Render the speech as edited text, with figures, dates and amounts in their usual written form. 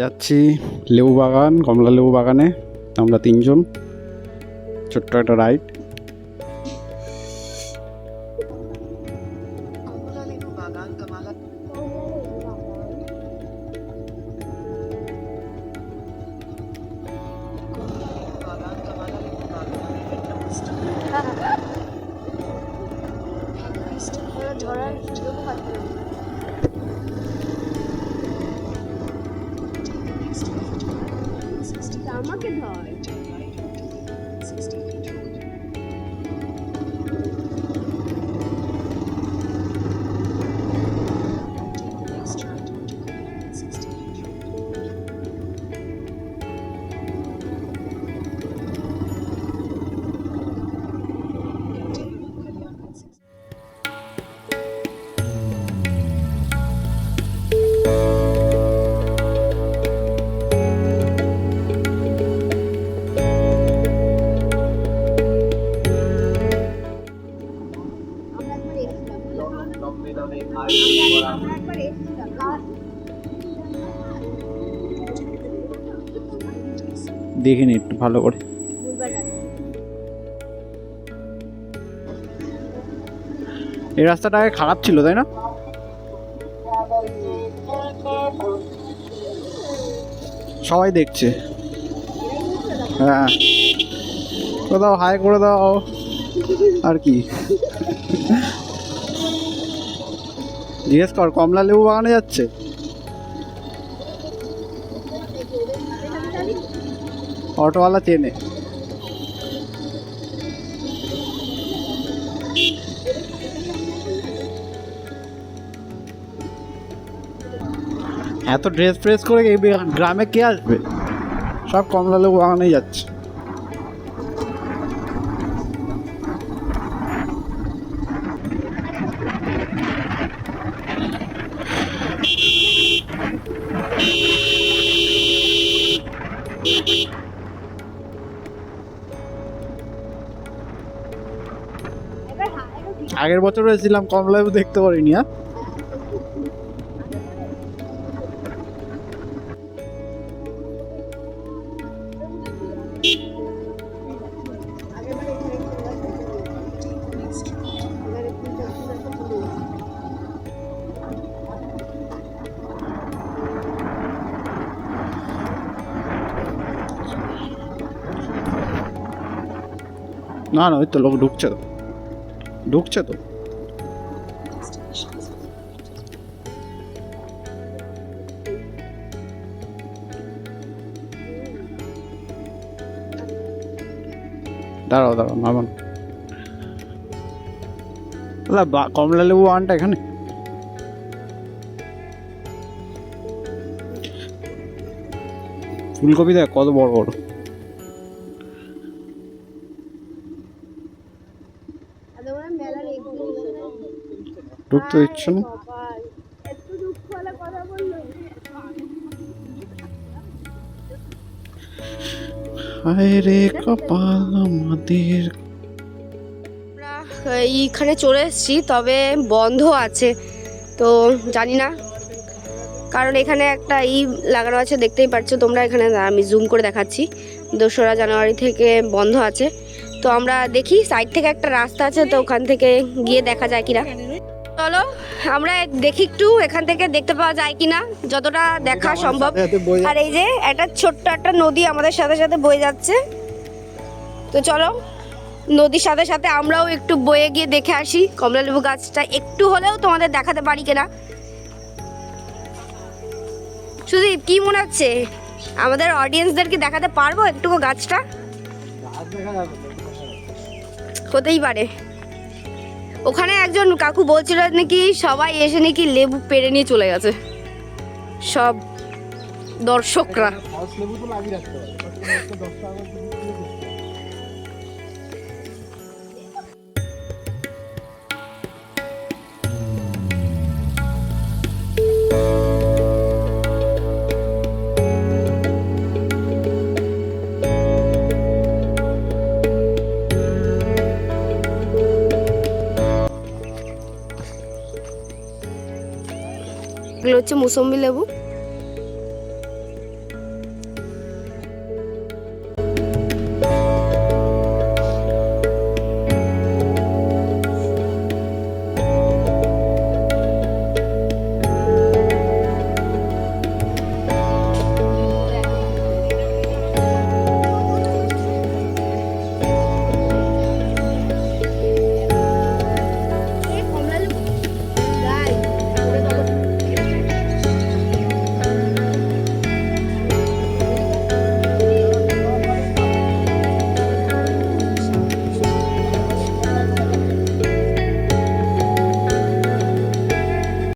যাচ্ছি লেবু বাগান, কমলা লেবু বাগানে। আমরা 3 জন, ছোট্ট একটা রাইড। আমাকে ধর দেখে নি একটু ভালো করে। এই রাস্তাটা আগে খারাপ ছিল, তাই না? সবাই দেখছে। হ্যাঁ, কোথাও হাই করে দাও আর কি। জিজ্ঞেস কর কমলা লেবু বাগানে যাচ্ছে। অটোওয়ালা চেনে। এত ড্রেস ফ্রেস করে এই গ্রামে কে আসবে? সব কমলা লেবু বাগানেই যাচ্ছে। আগের বছর এসেছিলাম, কমলা লেবু দেখতে পারিনি। হ্যাঁ, না না, ওই তো লোক ঢুকছে তো, ঢুকছে তো। দাঁড়াও দাঁড়াও, নামান। কমলা লেবু আনটা এখানে। ফুলকপি দেখ কত বড় বড়। ঢুকতে দিচ্ছে না। হায় রে কপাল আমাদের। এইখানে চলে এসেছি, তবে বন্ধ আছে তো জানি না, কারণ এখানে একটা লাগানো আছে, দেখতেই পাচ্ছ তোমরা। এখানে আমি জুম করে দেখাচ্ছি, 2রা জানুয়ারি থেকে বন্ধ আছে। তো আমরা দেখি, সাইড থেকে একটা রাস্তা আছে, তো ওখান থেকে গিয়ে দেখা যায় কিনা। চলো আমরা দেখি একটু এখান থেকে দেখতে পাওয়া যায় কিনা, যতটা দেখা সম্ভব। আর এই যে একটা ছোট্ট একটা নদী আমাদের সাথে সাথে বয়ে যাচ্ছে, তো চলো নদীর সাথে সাথে আমরাও একটু বয়ে গিয়ে দেখে আসি কমলালেবু গাছটা একটু হলেও তোমাদের দেখাতে পারি কিনা। শুধু কি মনে হচ্ছে, আমাদের অডিয়েন্সদেরকে দেখাতে পারবো একটুকু গাছটা? হতেই পারে। ওখানে একজন কাকু বলছিল নাকি সবাই এসে নাকি লেবু পেড়ে নিয়ে চলে গেছে, সব দর্শকরা। এগুলো হচ্ছে মুসম্বি লেবু।